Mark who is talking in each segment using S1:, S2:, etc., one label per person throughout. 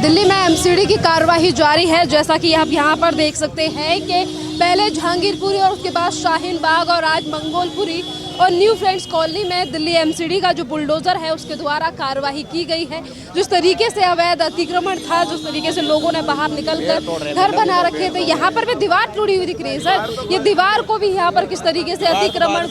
S1: दिल्ली में एमसीडी की कार्रवाई जारी है। जैसा कि आप यहाँ पर देख सकते हैं कि पहले जहांगीरपुरी और उसके बाद शाहीन बाग और आज मंगोलपुरी और न्यू फ्रेंड्स कॉलोनी में दिल्ली एमसीडी का जो बुलडोजर है उसके द्वारा कार्रवाई की गई है। जिस तरीके से अवैध अतिक्रमण था, जिस तरीके से लोगों ने बाहर निकलकर घर बना रखे थे, यहाँ पर भी दीवार टूटी हुई दिख रही है सर। ये दीवार को भी यहाँ पर किस तरीके से अतिक्रमण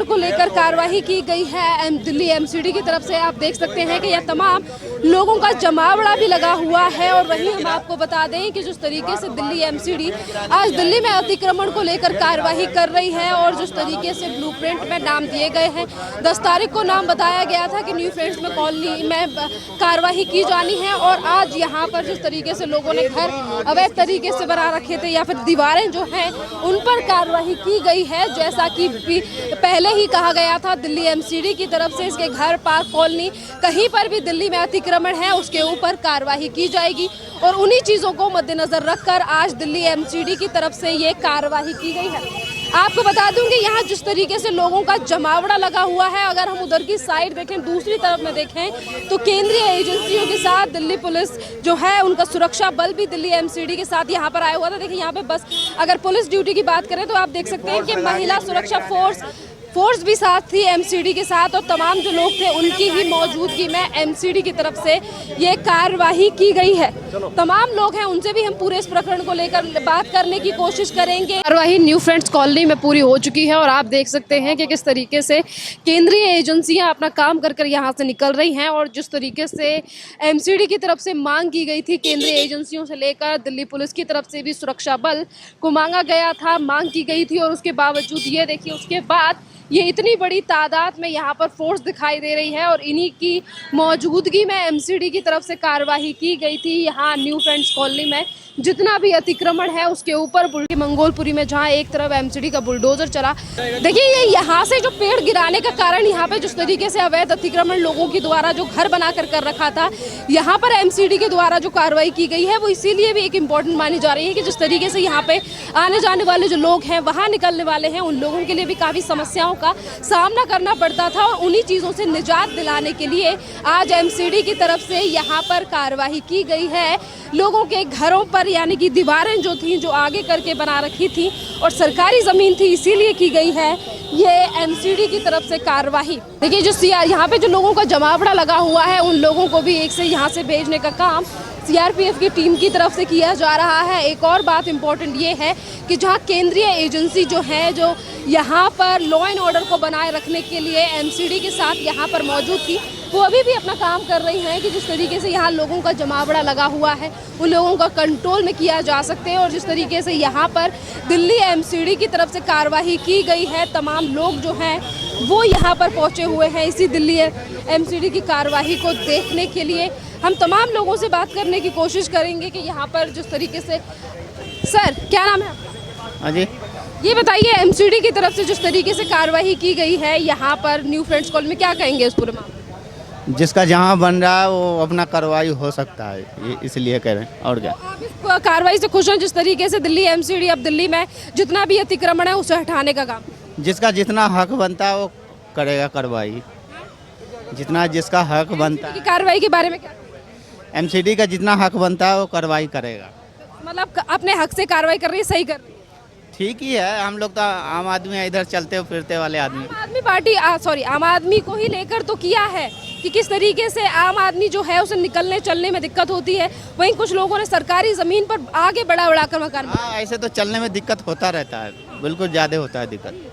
S1: को लेकर कार्रवाई की गई है दिल्ली एमसीडी की तरफ से। आप देख सकते हैं कि यह तमाम लोगों का जमावड़ा भी लगा हुआ है। और वहीं हम आपको बता दें कि जिस तरीके से दिल्ली एमसीडी आज दिल्ली में अतिक्रमण को लेकर कार्रवाई कर रही है और जिस तरीके से ब्लूप्रिंट में नाम दिए गए हैं, 10 तारीख को नाम बताया गया था कि न्यू फ्रेंड्स में कॉलोनी में कार्रवाई की जानी है। और आज यहाँ पर जिस तरीके से लोगों ने घर अवैध तरीके से बना रखे थे या फिर दीवारें जो हैं उन पर कार्रवाई की गई है। जैसा कि पहले ही कहा गया था दिल्ली एमसीडी की तरफ से, इसके घर पार्क कॉलोनी कहीं पर भी दिल्ली में अतिक्रमण है उसके ऊपर कार्रवाई की जाएगी। और उन्हीं चीज़ों को मद्देनजर रखकर आज दिल्ली एमसीडी की तरफ से ये कार्रवाई की गई है। आपको बता दूं कि यहाँ जिस तरीके से लोगों का जमावड़ा लगा हुआ है, अगर हम उधर की साइड देखें, दूसरी तरफ में देखें तो केंद्रीय एजेंसियों के साथ दिल्ली पुलिस जो है उनका सुरक्षा बल भी दिल्ली एमसीडी के साथ यहाँ पर आया हुआ था। देखिए यहाँ पे बस अगर पुलिस ड्यूटी की बात करें तो आप देख सकते हैं कि महिला सुरक्षा फोर्स भी साथ थी एमसीडी के साथ और तमाम जो लोग थे उनकी ही मौजूदगी में एमसीडी की तरफ से ये कार्रवाई की गई है। तमाम लोग हैं उनसे भी हम पूरे इस प्रकरण को लेकर बात करने की कोशिश करेंगे। कार्रवाई न्यू फ्रेंड्स कॉलोनी में पूरी हो चुकी है और आप देख सकते हैं कि किस तरीके से केंद्रीय एजेंसियां अपना काम कर यहाँ से निकल रही हैं। और जिस तरीके से एमसीडी की तरफ से मांग की गई थी, केंद्रीय एजेंसियों से लेकर दिल्ली पुलिस की तरफ से भी सुरक्षा बल को मांगा गया था, मांग की गई थी। और उसके बावजूद ये देखिए उसके बाद ये इतनी बड़ी तादाद में यहाँ पर फोर्स दिखाई दे रही है और इन्हीं की मौजूदगी में एमसीडी की तरफ से कार्रवाई की गई थी। यहाँ न्यू फ्रेंड्स कॉलोनी में जितना भी अतिक्रमण है उसके ऊपर मंगोलपुरी में जहाँ एक तरफ एमसीडी का बुलडोजर चला, देखिए ये यहाँ से जो पेड़ गिराने का कारण यहाँ पे जिस तरीके से अवैध अतिक्रमण लोगों के द्वारा जो घर बना कर रखा था, यहाँ पर एमसीडी के द्वारा जो कार्रवाई की गई है वो इसीलिए भी एक इम्पॉर्टेंट मानी जा रही है कि जिस तरीके से यहाँ पे आने जाने वाले जो लोग हैं, वहाँ निकलने वाले हैं, उन लोगों के लिए भी काफ़ी समस्याओं का सामना करना पड़ता था। और उन्हीं चीज़ों से निजात दिलाने के लिए आज एमसीडी की तरफ से यहाँ पर कार्रवाई की गई है। लोगों के घरों पर यानी कि दीवारें जो थी जो आगे करके बना रखी थी और सरकारी ज़मीन थी, इसीलिए की गई है ये एमसीडी की तरफ से कार्रवाई। देखिए जो यहाँ पे जो लोगों का जमावड़ा लगा हुआ है उन लोगों को भी एक से यहाँ से भेजने का काम सीआरपीएफ की टीम की तरफ से किया जा रहा है। एक और बात इम्पोर्टेंट ये है कि जहाँ केंद्रीय एजेंसी जो है जो यहाँ पर लॉ एंड ऑर्डर को बनाए रखने के लिए एमसीडी के साथ यहाँ पर मौजूद थी, वो अभी भी अपना काम कर रही हैं कि जिस तरीके से यहाँ लोगों का जमावड़ा लगा हुआ है उन लोगों का कंट्रोल में किया जा सकते हैं। और जिस तरीके से यहाँ पर दिल्ली एमसीडी की तरफ से कार्रवाई की गई है, तमाम लोग जो हैं वो यहाँ पर पहुँचे हुए हैं इसी दिल्ली एमसीडी की कार्रवाई को देखने के लिए। हम तमाम लोगों से बात करने की कोशिश करेंगे कि यहाँ पर जिस तरीके से, सर क्या नाम है आपका?
S2: हाँ जी,
S1: ये बताइए एमसीडी की तरफ से जिस तरीके से कार्रवाई की गई है यहाँ पर न्यू फ्रेंड्स कॉलोनी में, क्या कहेंगे इस पूरे मामले?
S2: जिसका जहाँ बन रहा है वो अपना कार्रवाई हो सकता है, ये इसलिए कह रहे हैं। और क्या,
S1: तो आप इस कार्रवाई से खुश हैं जिस तरीके से दिल्ली एमसीडी अब दिल्ली में जितना भी अतिक्रमण है उसे हटाने का काम,
S2: जिसका जितना हक बनता है वो करेगा कार्रवाई, जिसका हक बनता है।
S1: कार्रवाई के बारे में क्या,
S2: एमसीडी का जितना हक बनता है वो कार्रवाई करेगा।
S1: मतलब अपने हक से कार्रवाई कर रही है, सही कर रही है,
S2: ठीक ही है। हम लोग तो आम आदमी है, इधर चलते फिरते वाले आदमी।
S1: आम आदमी पार्टी आम आदमी को ही लेकर तो किया है कि किस तरीके से आम आदमी जो है उसे निकलने चलने में दिक्कत होती है। वहीं कुछ लोगों ने सरकारी ज़मीन पर आगे बढ़ा कर मकान,
S2: ऐसे तो चलने में दिक्कत होता रहता है, बिल्कुल ज़्यादा होता है दिक्कत।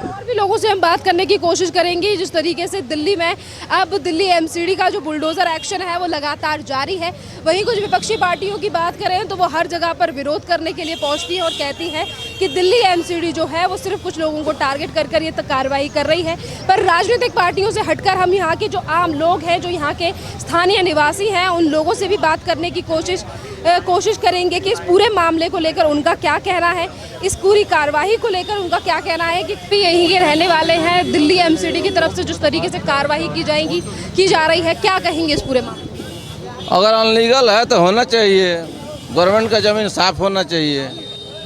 S1: और भी लोगों से हम बात करने की कोशिश करेंगे। जिस तरीके से दिल्ली में अब दिल्ली एमसीडी का जो बुलडोजर एक्शन है वो लगातार जारी है, वहीं कुछ विपक्षी पार्टियों की बात करें तो वो हर जगह पर विरोध करने के लिए पहुंचती है और कहती है कि दिल्ली एमसीडी जो है वो सिर्फ कुछ लोगों को टारगेट कर ये कार्रवाई कर रही है। पर राजनीतिक पार्टियों से हटकर हम यहाँ के जो आम लोग हैं, जो यहाँ के स्थानीय निवासी हैं, उन लोगों से भी बात करने की कोशिश करेंगे कि इस पूरे मामले को लेकर उनका क्या कहना है, इस पूरी कार्रवाई को लेकर उनका क्या कहना है कि यहीं के रहने वाले हैं। दिल्ली एमसीडी की तरफ से जिस तरीके से कार्रवाई की जा रही है, क्या कहेंगे इस पूरे मामले?
S3: अगर अनलीगल है तो होना चाहिए, गवर्नमेंट का ज़मीन साफ होना चाहिए,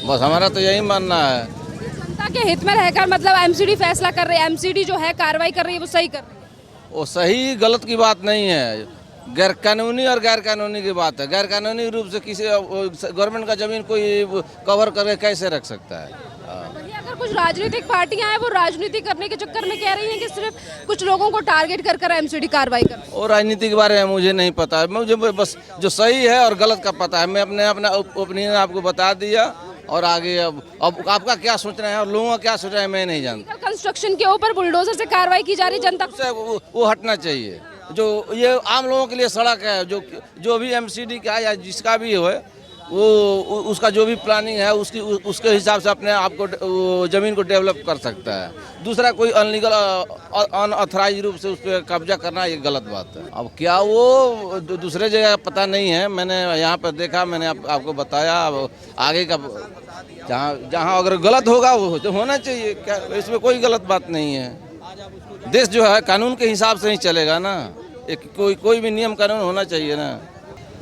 S3: बस हमारा तो यही मानना है।
S1: जनता के हित में रहकर मतलब एमसीडी फैसला कर रही है, एमसीडी जो है कार्रवाई कर रही है वो सही कर रही है,
S3: वो सही गलत की बात नहीं है। गैर कानूनी और गैर कानूनी की बात है। गैर कानूनी रूप से किसी गवर्नमेंट का जमीन कोई कवर करके कैसे रख सकता है?
S1: वहीं अगर कुछ राजनीतिक पार्टियां हैं वो राजनीति करने के चक्कर में कह रही हैं कि सिर्फ कुछ लोगों को टारगेट कर एमसीडी कार्रवाई कर।
S3: और राजनीति के बारे में मुझे नहीं पता है, मुझे बस जो सही है और गलत का पता है। मैं अपना ओपिनियन आपको बता दिया और आगे अब आपका क्या सोचना है और लोगों का क्या सोचना है मैं नहीं जानता।
S1: कंस्ट्रक्शन के ऊपर बुलडोजर से कार्रवाई की जा रही, जनता
S3: से वो हटना चाहिए। जो ये आम लोगों के लिए सड़क है, जो भी एमसीडी का या जिसका भी हो, वो उसका जो भी प्लानिंग है उसके हिसाब से अपने आप को ज़मीन को डेवलप कर सकता है। दूसरा कोई अनलीगल अनऑथराइज रूप से उस पर कब्जा करना ये गलत बात है। अब क्या वो दूसरे जगह पता नहीं है, मैंने यहाँ पर देखा, मैंने आपको बताया। अब आगे का जहाँ अगर गलत होगा वो तो होना चाहिए, क्या इसमें कोई गलत बात नहीं है। देश जो है कानून के हिसाब से ही चलेगा ना, एक कोई भी नियम कानून होना चाहिए ना।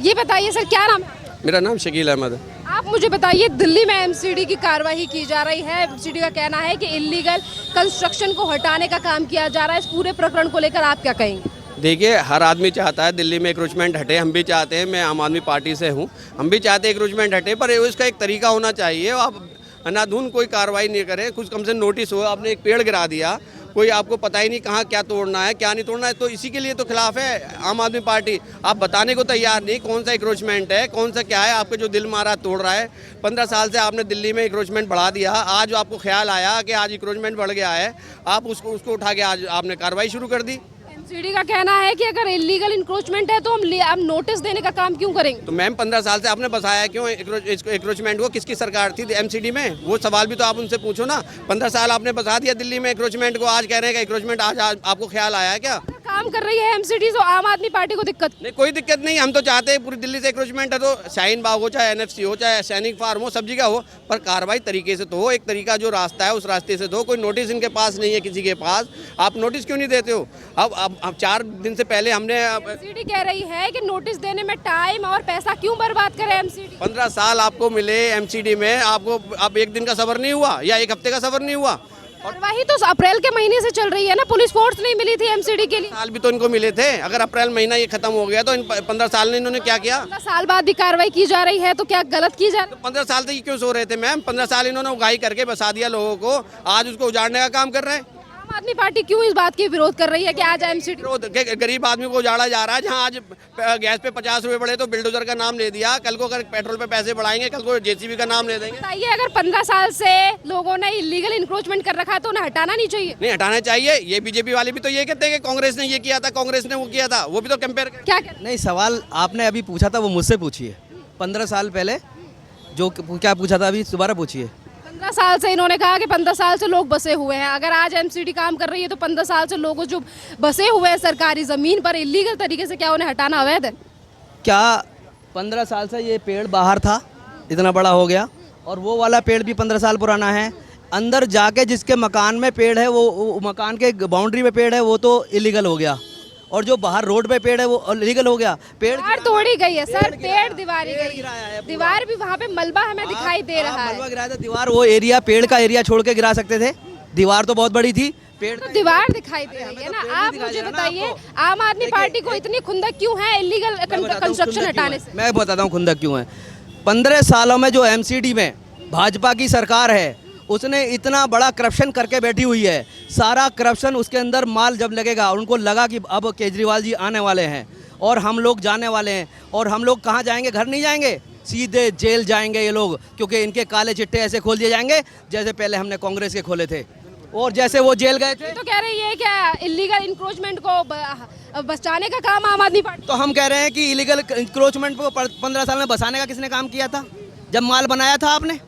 S1: ये बताइए सर, क्या नाम है?
S4: मेरा नाम शकील अहमद है।
S1: आप मुझे बताइए, दिल्ली में एमसीडी की कार्रवाई की जा रही है। एमसीडी का कहना है कि इलीगल कंस्ट्रक्शन को हटाने का काम किया जा रहा है। इस पूरे प्रकरण को लेकर आप क्या कहेंगे?
S4: देखिए, हर आदमी चाहता है दिल्ली में इंक्रोचमेंट हटे, हम भी चाहते हैं। मैं आम आदमी पार्टी से हूँ, हम भी चाहते हैं इंक्रोचमेंट हटे, पर इसका एक तरीका होना चाहिए। आप अंधाधुंध कोई कार्रवाई नहीं करे, कुछ कम से नोटिस हो। आपने एक पेड़ गिरा दिया, कोई आपको पता ही नहीं कहाँ क्या तोड़ना है क्या नहीं तोड़ना है, तो इसी के लिए तो खिलाफ है आम आदमी पार्टी। आप बताने को तैयार नहीं कौन सा इंक्रोचमेंट है, कौन सा क्या है। आपके जो दिल मारा तोड़ रहा है। 15 साल से आपने दिल्ली में इंक्रोचमेंट बढ़ा दिया, आज आपको ख्याल आया कि आज इंक्रोचमेंट बढ़ गया है, आप उसको उठा के आज आपने कार्रवाई शुरू कर दी।
S1: एमसीडी का कहना है कि अगर इलीगल इंक्रोचमेंट है तो हम नोटिस देने का काम क्यों करेंगे?
S4: तो मैम 15 साल से आपने बसाया क्यों इंक्रोचमेंट को? किसकी सरकार थी एमसीडी में? वो सवाल भी तो आप उनसे पूछो ना। 15 साल आपने बसा दिया दिल्ली में इंक्रोचमेंट को, आज कह रहे हैं कि इंक्रोचमेंट आज आपको ख्याल आया क्या?
S1: काम कर रही है एमसीडी, तो आम आदमी पार्टी को दिक्कत
S4: नहीं, कोई दिक्कत नहीं। हम तो चाहते हैं पूरी दिल्ली से इंक्रोचमेंट है, तो शाहीन बाग हो, चाहे एनएफसी हो, चाहे सैनिक फार्म हो, सब जगह हो, पर कार्रवाई तरीके से तो हो। एक तरीका जो रास्ता है उस रास्ते से तो। कोई नोटिस इनके पास नहीं है किसी के पास, आप नोटिस क्यों नहीं देते हो? अब 4 दिन से पहले हमने
S1: एमसीडी कह रही है कि नोटिस देने में टाइम और पैसा क्यों बर्बाद करे एमसीडी।
S4: 15 साल आपको मिले एमसीडी में, आपको अब एक दिन का सफर नहीं हुआ या एक हफ्ते का सफर नहीं हुआ।
S1: और वही तो अप्रैल के महीने से चल रही है ना, पुलिस फोर्स नहीं मिली थी एमसीडी के लिए।
S4: साल भी तो इनको मिले थे। अगर अप्रैल महीना ये खत्म हो गया तो इन 15 साल में इन्होंने क्या किया?
S1: 15 साल बाद भी कार्रवाई की जा रही है, तो क्या गलत की जा रही है?
S4: 15 साल तक ये क्यों सो रहे थे मैम? 15 साल इन्होंने उगाही करके बसा दिया लोगों को, आज उसको उजाड़ने का काम कर रहे हैं।
S1: आम आदमी पार्टी क्यों इस बात की विरोध कर रही है कि आज एमसीडी?
S4: गरीब आदमी को उजाड़ा जा रहा है। जहाँ आज गैस पे 50 रुपए बढ़े तो बिल्डोजर का नाम ले दिया, कल को अगर पेट्रोल पे पैसे बढ़ाएंगे, कल को जेसीबी का नाम ले देंगे।
S1: बताइए, अगर 15 साल से लोगों ने इलीगल इंक्रोचमेंट कर रखा है तो उन्हें हटाना नहीं चाहिए?
S4: नहीं, हटाना चाहिए। ये बीजेपी वाले भी तो ये कहते हैं कि कांग्रेस ने ये किया था, कांग्रेस ने वो किया था, वो भी तो कंपेयर
S1: क्या कहते?
S5: नहीं, सवाल आपने अभी पूछा था वो मुझसे पूछिए। 15 साल पहले जो क्या पूछा था अभी दोबारा पूछिए।
S1: 15 साल से इन्होंने कहा कि 15 साल से लोग बसे हुए हैं। अगर आज एमसीडी काम कर रही है तो 15 साल से लोग जो बसे हुए हैं सरकारी ज़मीन पर इलीगल तरीके से, क्या उन्हें हटाना अवैध है?
S5: क्या 15 साल से ये पेड़ बाहर था, इतना बड़ा हो गया, और वो वाला पेड़ भी 15 साल पुराना है। अंदर जाके जिसके मकान में पेड़ है, वो मकान के बाउंड्री में पेड़ है, वो तो इलीगल हो गया, और जो बाहर रोड पे पेड़ है वो लीगल हो गया। पेड़
S1: दीवार तोड़ी गई है सर, पेड़ दीवारी गई है, दीवार भी वहाँ पे मलबा हमें दिखाई दे रहा है।
S5: मलबा गिराया था, दीवार वो एरिया पेड़ का एरिया छोड़ के गिरा सकते थे, दीवार तो बहुत बड़ी थी, पेड़
S1: तो दीवार दिखाई दे रही है ना। आप मुझे बताइए, आम आदमी पार्टी को इतनी खुंदक क्यों है इलीगल कंस्ट्रक्शन हटाने से?
S5: मैं बताता हूँ खुंदक क्यों है। 15 सालों में जो एमसीडी में भाजपा की सरकार है, उसने इतना बड़ा करप्शन करके बैठी हुई है। सारा करप्शन उसके अंदर माल जब लगेगा, उनको लगा कि अब केजरीवाल जी आने वाले हैं और हम लोग जाने वाले हैं, और हम लोग कहाँ जाएंगे? घर नहीं जाएंगे, सीधे जेल जाएंगे ये लोग, क्योंकि इनके काले चिट्टे ऐसे खोल दिए जाएंगे जैसे पहले हमने कांग्रेस के खोले थे, और जैसे वो जेल गए थे।
S1: तो कह रही है क्या इलीगल इंक्रोचमेंट को बचाने का काम आम आदमी पार्टी?
S5: तो हम कह रहे हैं कि इलीगल इंक्रोचमेंट को 15 साल में बसाने का किसने काम किया था? जब माल बनाया था आपने,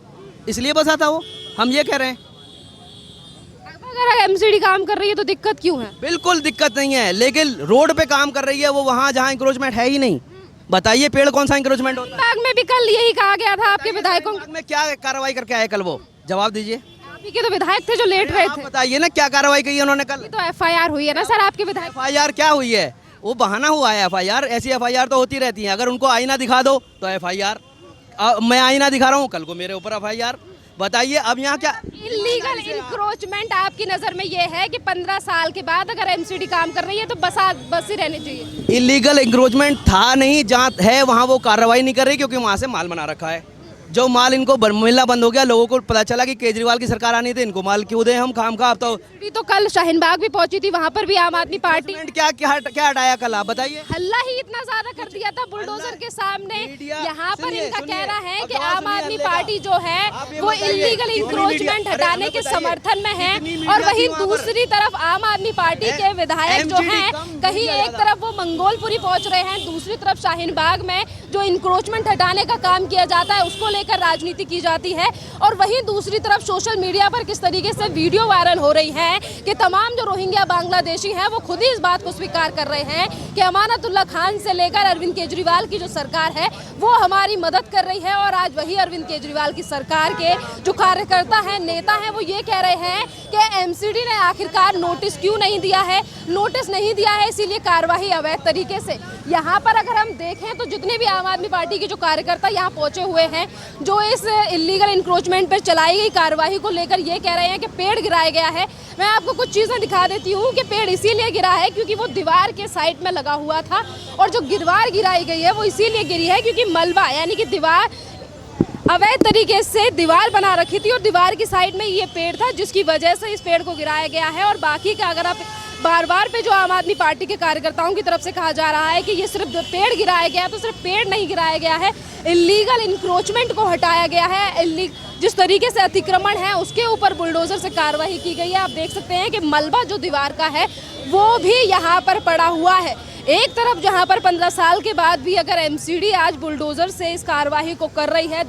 S5: इसलिए बसा था वो। हम ये कह रहे हैं
S1: अगर एमसीडी काम कर रही है तो दिक्कत क्यों है?
S5: बिल्कुल दिक्कत नहीं है, लेकिन रोड पे काम कर रही है वो, वहाँ जहाँ इंक्रोचमेंट है ही नहीं। बताइए पेड़ कौन सा इंक्रोचमेंट होता है?
S1: बाग में भी कल यही कहा गया था आपके विधायकों
S5: में क्या कार्रवाई करके आए कल? वो जवाब दीजिए।
S1: आप ही के तो विधायक थे जो लेट रहे
S5: आप
S1: थे।
S5: बताइए ना क्या कार्रवाई की उन्होंने कल?
S1: तो एफआईआर हुई है ना सर आपके विधायक?
S5: एफआईआर क्या हुई है? वो बहाना हुआ है एफआईआर। ऐसी एफआईआर तो होती रहती है। अगर उनको आईना दिखा दो तो एफआईआर, मैं आईना दिखा रहा हूँ, कल को मेरे ऊपर एफआईआर। बताइए अब यहाँ क्या
S1: इलीगल इंक्रोचमेंट आपकी नजर में ये है कि 15 साल के बाद अगर एमसीडी काम कर रही है तो बस ही रहनी चाहिए?
S5: इलीगल इंक्रोचमेंट था नहीं, जहाँ है वहाँ वो कार्रवाई नहीं कर रही क्योंकि वहाँ से माल बना रखा है। जो माल इनको मिलना बंद हो गया, लोगों को पता चला कि केजरीवाल की सरकार आनी थी, इनको माल क्यों दें हम खाम खा। अब
S1: तो कल शाहीन बाग भी पहुंची थी, वहां पर भी आम आदमी पार्टी
S5: क्या क्या क्या हटाया कल, आप बताइए।
S1: हल्ला ही इतना ज्यादा कर दिया था बुलडोजर के सामने। यहाँ पर इनका कहना है कि आम आदमी पार्टी जो है वो इलीगल इंक्रोचमेंट हटाने के समर्थन में है, और वहीं दूसरी तरफ आम आदमी पार्टी के विधायक जो हैं कहीं एक तरफ वो मंगोलपुरी पहुंच रहे हैं, दूसरी तरफ शाहीन बाग में जो इंक्रोचमेंट हटाने का काम किया जाता है उसको लेकर राजनीति की जाती है। और वहीं दूसरी तरफ सोशल मीडिया पर किस तरीके से वीडियो वायरल हो रही है कि तमाम जो रोहिंग्या बांग्लादेशी हैं वो खुद ही इस बात को स्वीकार कर रहे हैं कि अमानतुल्लाह खान से लेकर अरविंद केजरीवाल की जो सरकार है वो हमारी मदद कर रही है। और आज वही अरविंद केजरीवाल की सरकार के जो कार्यकर्ता हैं, नेता हैं, वो ये कह रहे हैं कि एमसीडी ने आखिरकार नोटिस क्यों नहीं दिया है, नोटिस नहीं दिया है इसीलिए कार्रवाई अवैध तरीके से। यहाँ पर अगर हम देखें तो जितने भी आम आदमी पार्टी के जो कार्यकर्ता यहाँ पहुंचे हुए हैं, जो इस इलीगल इंक्रोचमेंट पर चलाई गई कार्रवाई को लेकर ये कह रहे हैं कि पेड़ गिराया गया है। मैं आपको कुछ चीज़ें दिखा देती हूँ कि पेड़ इसीलिए गिरा है क्योंकि वो दीवार के साइड में लगा हुआ था, और जो दीवार गिराई गई है वो इसीलिए गिरी है क्योंकि मलबा यानी कि दीवार अवैध तरीके से दीवार बना रखी थी और दीवार की साइड में ये पेड़ था जिसकी वजह से इस पेड़ को गिराया गया है। और बाकी का अगर आप बार पे जो आम आदमी पार्टी के कार्यकर्ताओं की तरफ से कहा जा रहा है कि ये सिर्फ पेड़ गिराया गया, तो सिर्फ पेड़ नहीं गिराया गया है, इलीगल इंक्रोचमेंट को हटाया गया है। जिस तरीके से अतिक्रमण है उसके ऊपर बुलडोजर से कार्रवाई की गई है। आप देख सकते हैं कि मलबा जो दीवार का है वो भी यहाँ पर पड़ा हुआ है। एक तरफ जहां पर 15 साल के बाद भी अगर एमसीडी आज बुलडोजर से इस कार्रवाई को कर रही है,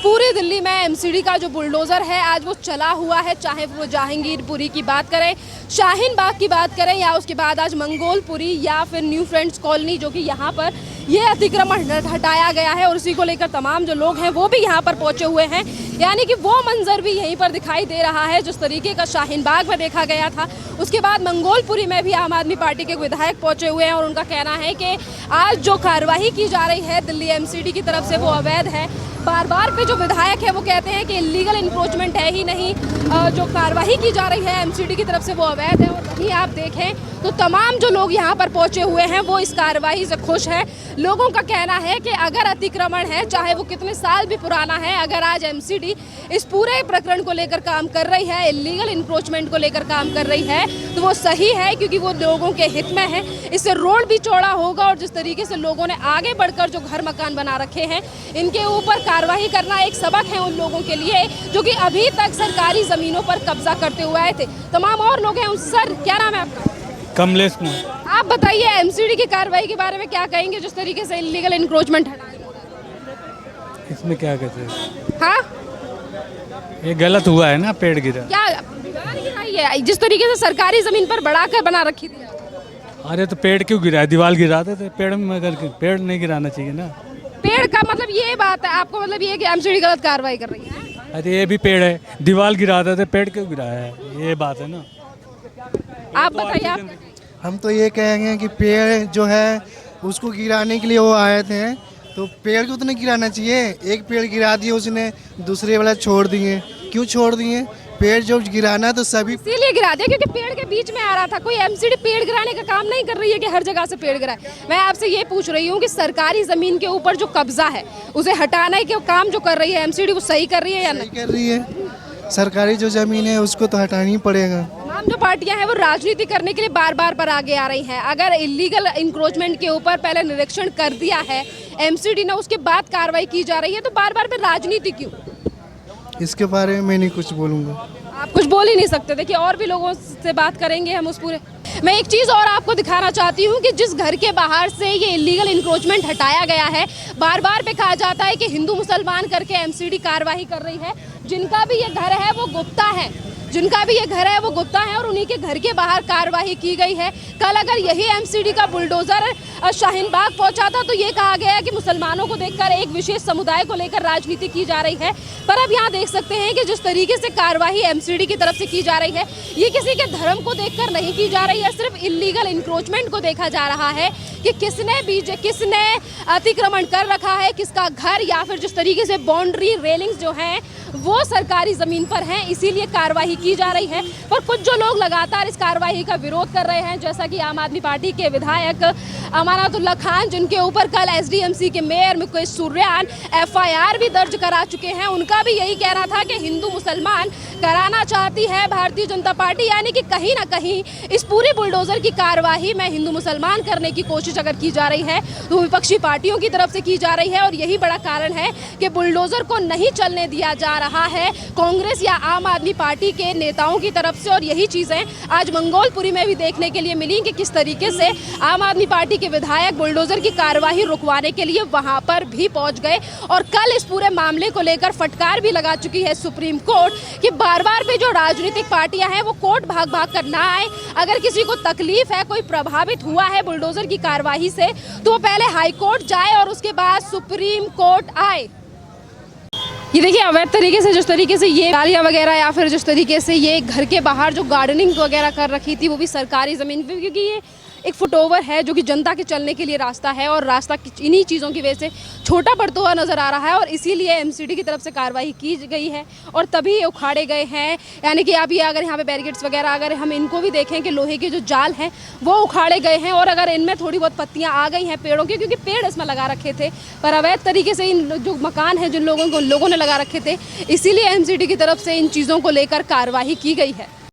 S1: पूरी दिल्ली में एमसीडी का जो बुलडोजर है आज वो चला हुआ है, चाहे वो जहांगीरपुरी की बात करें, शाहीन बाग की बात करें, या उसके बाद आज मंगोलपुरी या फिर न्यू फ्रेंड्स कॉलोनी, जो कि यहाँ पर ये अतिक्रमण हटाया गया है और उसी को लेकर तमाम जो लोग हैं वो भी यहाँ पर पहुंचे हुए हैं। यानी कि वो मंजर भी यहीं पर दिखाई दे रहा है जिस तरीके का शाहीन बाग में देखा गया था। उसके बाद मंगोलपुरी में भी आम आदमी पार्टी के विधायक पहुंचे हुए हैं और उनका कहना है कि आज जो कार्रवाई की जा रही है दिल्ली एमसीडी की तरफ से वो अवैध है। बार पे जो विधायक है वो कहते हैं कि इलीगल इंक्रोचमेंट है ही नहीं, जो कार्रवाई की जा रही है एमसीडी की तरफ से वो अवैध है। और वहीं आप देखें तो तमाम जो लोग यहाँ पर पहुंचे हुए हैं वो इस कार्रवाई से खुश है। लोगों का कहना है कि अगर अतिक्रमण है, चाहे वो कितने साल भी पुराना है, अगर आज एमसीडी इस पूरे प्रकरण को लेकर काम कर रही है, इलीगल इंक्रोचमेंट को लेकर काम कर रही है, तो वो सही है क्योंकि वो लोगों के हित में है। इससे रोड भी चौड़ा होगा और जिस तरीके से लोगों ने आगे बढ़कर जो घर मकान बना रखे हैं इनके ऊपर कार्रवाई करना एक सबक है उन लोगों के लिए जो कि अभी तक सरकारी जमीनों पर कब्जा करते हुए आए थे। तमाम और लोग हैं। सर, क्या नाम है आपका?
S6: कमलेश कुमार।
S1: आप बताइए एमसीडी की कार्रवाई के बारे में क्या कहेंगे जिस तरीके से इलीगल इंक्रोचमेंट हटाया?
S6: इसमें क्या कहते हैं?
S1: हाँ,
S6: ये गलत हुआ है ना, पेड़ गिरा।
S1: क्या दीवार गिराई है जिस तरीके से सरकारी जमीन पर बढ़ाकर बना रखी थी?
S6: अरे तो पेड़ क्यों गिरा है? दीवार गिराते थे पेड़ में, मगर पेड़ नहीं गिराना चाहिए ना।
S1: पेड़ का मतलब ये बात है आपको, मतलब ये कि एमसीडी गलत कार्रवाई कर रही है?
S6: अरे ये भी पेड़ है, दीवार गिराते थे, पेड़ क्यों गिराया है? ये बात है ना।
S1: आप बताइए। आप
S7: हम तो ये कहेंगे कि पेड़ जो है उसको गिराने के लिए वो आए थे, तो पेड़ को तो नहीं गिराना चाहिए। एक पेड़ गिरा दिए उसने, दूसरे वाला छोड़ दिए। क्यों छोड़ दिए? पेड़ जो गिराना है तो सभी
S1: इसीलिए गिरा दिया क्योंकि पेड़ के बीच में आ रहा था। कोई एमसीडी पेड़ गिराने का काम नहीं कर रही है कि हर जगह से पेड़ गिराए। मैं आपसे ये पूछ रही हूँ कि सरकारी जमीन के ऊपर जो कब्जा है उसे हटाने के काम जो कर रही है एमसीडी, वो सही कर रही है या नहीं
S7: कर रही है? सरकारी जो जमीन है उसको तो हटाना ही पड़ेगा।
S1: तमाम जो पार्टियां हैं वो राजनीति करने के लिए बार पर आगे आ रही हैं। अगर इलीगल इंक्रोचमेंट के ऊपर पहले निरीक्षण कर दिया है एमसीडी ने, उसके बाद कार्रवाई की जा रही है, तो बार पे राजनीति क्यों?
S7: इसके बारे में मैं नहीं कुछ बोलूँगा।
S1: आप कुछ बोल ही नहीं सकते। देखिए और भी लोगों से बात करेंगे हम उस पूरे। मैं एक चीज़ और आपको दिखाना चाहती हूँ कि जिस घर के बाहर से ये इलीगल इंक्रोचमेंट हटाया गया है, बार पे कहा जाता है कि हिंदू मुसलमान करके एमसीडी कार्रवाई कर रही है। जिनका भी ये घर है वो गुप्ता है, जिनका भी ये घर है वो गुप्ता है और उन्हीं के घर के बाहर कार्रवाई की गई है। कल अगर यही एमसीडी का बुलडोजर शाहीन बाग पहुंचा था तो ये कहा गया कि मुसलमानों को देखकर एक विशेष समुदाय को लेकर राजनीति की जा रही है, पर अब यहाँ देख सकते हैं कि जिस तरीके से कार्रवाई एमसीडी की तरफ से की जा रही है ये किसी के धर्म को देखकर नहीं की जा रही है, सिर्फ इलीगल इंक्रोचमेंट को देखा जा रहा है कि किसने अतिक्रमण कर रखा है, किसका घर, या फिर जिस तरीके से बाउंड्री रेलिंग्स जो हैं वो सरकारी जमीन पर हैं, इसीलिए कार्रवाई की जा रही है। पर कुछ जो लोग लगातार इस कार्रवाई का विरोध कर रहे हैं, जैसा कि आम आदमी पार्टी के विधायक अमानतुल्लाह खान, जिनके ऊपर कल एसडीएमसी के मेयर मुकेश सूर्यान एफआईआर भी दर्ज करा चुके हैं, उनका भी यही कहना था कि हिंदू मुसलमान कराना चाहती है भारतीय जनता पार्टी, यानी कि कहीं ना कहीं इस पूरी बुलडोजर की कार्रवाई में हिंदू मुसलमान करने की कोशिश अगर की जा रही है तो विपक्षी पार्टियों की तरफ से की जा रही है। और यही बड़ा कारण है कि बुलडोजर को नहीं चलने दिया जा रहा है कांग्रेस या आम आदमी पार्टी के नेताओं की तरफ से। और यही चीजें आज मंगोलपुरी में भी देखने के लिए मिली कि किस तरीके से आम आदमी पार्टी के विधायक बुलडोजर की कार्रवाई रुकवाने के लिए वहां पर भी पहुंच गए। और कल इस पूरे मामले को लेकर फटकार भी लगा चुकी है सुप्रीम कोर्ट कि बार बार भी जो राजनीतिक पार्टियां हैं वो कोर्ट भाग भाग कर ना आए। अगर किसी को तकलीफ है, कोई प्रभावित हुआ है बुलडोजर की कार्रवाई से, तो वो पहले हाई कोर्ट जाए और उसके बाद सुप्रीम कोर्ट आए। ये देखिए अवैध तरीके से जिस तरीके से ये गालियाँ वगैरह या फिर जिस तरीके से ये घर के बाहर जो गार्डनिंग वगैरह कर रखी थी वो भी सरकारी ज़मीन पे, क्योंकि ये एक फुटओवर है जो कि जनता के चलने के लिए रास्ता है और रास्ता इन्हीं चीज़ों की वजह से छोटा पड़ता हुआ नज़र आ रहा है। और इसीलिए एमसीडी की तरफ से कार्रवाई की गई है और तभी ये उखाड़े गए हैं। यानी कि आप ये अगर यहाँ पे बैरिकेड्स वगैरह अगर हम इनको भी देखें कि लोहे के जो जाल हैं वो उखाड़े गए हैं और अगर इनमें थोड़ी बहुत पत्तियाँ आ गई हैं पेड़ों की, क्योंकि पेड़ इसमें लगा रखे थे, पर अवैध तरीके से इन जो मकान हैं जिन लोगों ने लगा रखे थे, इसीलिए एमसीडी की तरफ से इन चीज़ों को लेकर कार्रवाई की गई है।